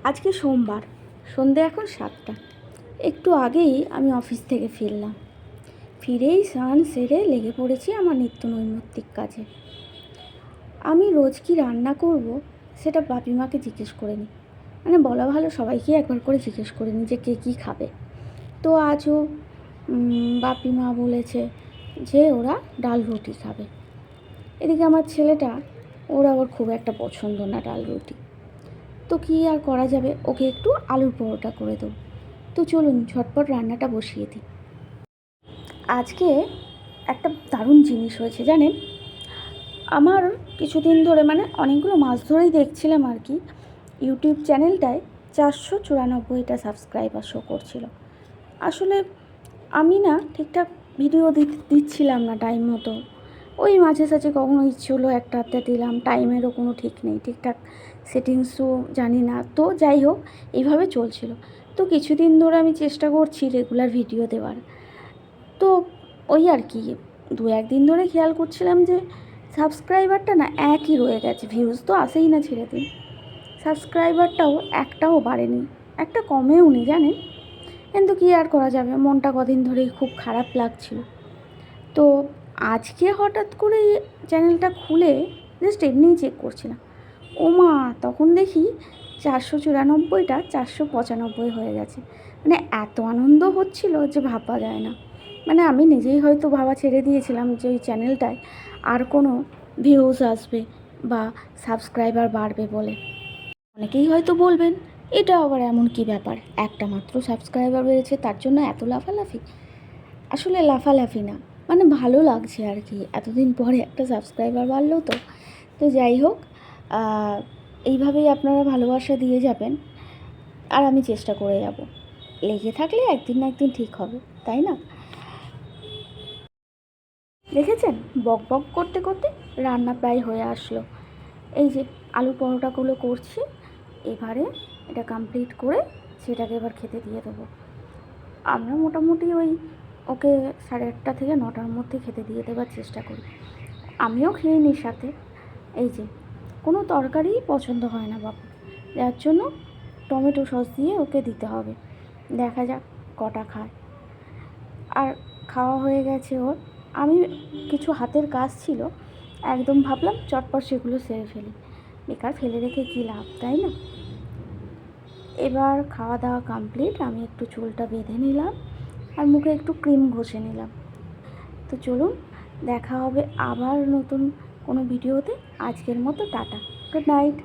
আজকে সোমবার, সন্ধে এখন 7টা। একটু আগেই আমি অফিস থেকে ফিরলাম। ফিরেই স্নান সেরে লেগে পড়েছি আমার নিত্য নৈমিত্তিক কাজে। আমি রোজ কী রান্না করব সেটা বাপিমাকে জিজ্ঞেস করে নিই। মানে বলা ভালো, সবাইকে একবার করে জিজ্ঞেস করে নিই যে কে কী খাবে। তো আজও বাপিমা বলেছে যে ওরা ডাল রুটি খাবে। এদিকে আমার ছেলেটা, ওর আবার খুব একটা পছন্দ না ডাল রুটি। তো কী আর করা যাবে, ওকে একটু আলুর পরোটা করে দেবো। তো চলুন ঝটপট রান্নাটা বসিয়ে দিই। আজকে একটা দারুণ জিনিস হয়েছে জানেন। আমার কিছুদিন ধরে, মানে অনেকগুলো মাস ধরেই দেখছিলাম আর কি, ইউটিউব চ্যানেলটায় 494টা সাবস্ক্রাইবার শো করছিল। আসলে আমি না ঠিকঠাক ভিডিও দিচ্ছিলাম না টাইম মতো। ওই মাঝে সাঝে কখনো ইচ্ছে হলো একটা হাতে দিলাম, টাইমেরও কোনো ঠিক নেই, ঠিকঠাক সেটিংসও জানি না। তো যাই হোক, এইভাবে চলছিল। তো কিছুদিন ধরে আমি চেষ্টা করছি রেগুলার ভিডিও দেওয়ার। তো ওই আর কি, 1-2 দিন ধরে খেয়াল করছিলাম যে সাবস্ক্রাইবারটা না একই রয়ে গেছে, ভিউজ তো আসেই না ছেড়ে দিন। সাবস্ক্রাইবারটাও একটাও বাড়েনি, একটা কমেও নি জানেন। কিন্তু কী আর করা যাবে, মনটা কদিন ধরেই খুব খারাপ লাগছিল। তো আজকে হঠাৎ করে চ্যানেলটা খুলে জাস্ট এমনিই চেক করছিলাম, ও মা, তখন দেখি 494টা 495 হয়ে গেছে। মানে এত আনন্দ হচ্ছিল যে ভাবা যায় না। মানে আমি নিজেই হয়তো ভাবা ছেড়ে দিয়েছিলাম যে ওই চ্যানেলটায় আর কোনো ভিউজ আসবে বা সাবস্ক্রাইবার বাড়বে বলে। অনেকেই হয়তো বলবেন, এটা আবার এমন কি ব্যাপার, একটা মাত্র সাবস্ক্রাইবার বেড়েছে তার জন্য এত লাফালাফি। আসলে লাফালাফি না, মানে ভালো লাগছে আর কি, এতদিন পরে একটা সাবস্ক্রাইবার বাড়লো। তো যাই হোক, এইভাবেই আপনারা ভালোবাসা দিয়ে যাবেন, আর আমি চেষ্টা করে যাব। লেগে থাকলে একদিন না একদিন ঠিক হবে, তাই না? দেখেছেন, বক বক করতে করতে রান্না প্রায় হয়ে আসলো। এই যে আলু পরোটাগুলো করছি, এবারে এটা কমপ্লিট করে সেটাকে এবার খেতে দিয়ে দেবো। আমরা মোটামুটি ওই ওকে 8:30 থেকে 9টার মধ্যে খেতে দিয়ে দেওয়ার চেষ্টা করি। আমিও খেয়ে নিই সাথে। এই যে কোনো তরকারিই পছন্দ হয় না বাবা, যার জন্য টমেটো সস দিয়ে ওকে দিতে হবে। দেখা যাক কটা খায়। আর খাওয়া হয়ে গেছে ওর। আমি কিছু হাতের কাজ ছিল, একদম ভাবলাম চটপট সেগুলো সেরে ফেলি, বেকার ফেলে রেখে কী লাভ, তাই না? এবার খাওয়া দাওয়া কমপ্লিট, আমি একটু চুলটা বেঁধে নিলাম আর মুখে একটু ক্রিম ঘষে নিলাম। তো চলুন, দেখা হবে আবার নতুন কোনো ভিডিওতে। আজকের মতো টাটা, গুড নাইট।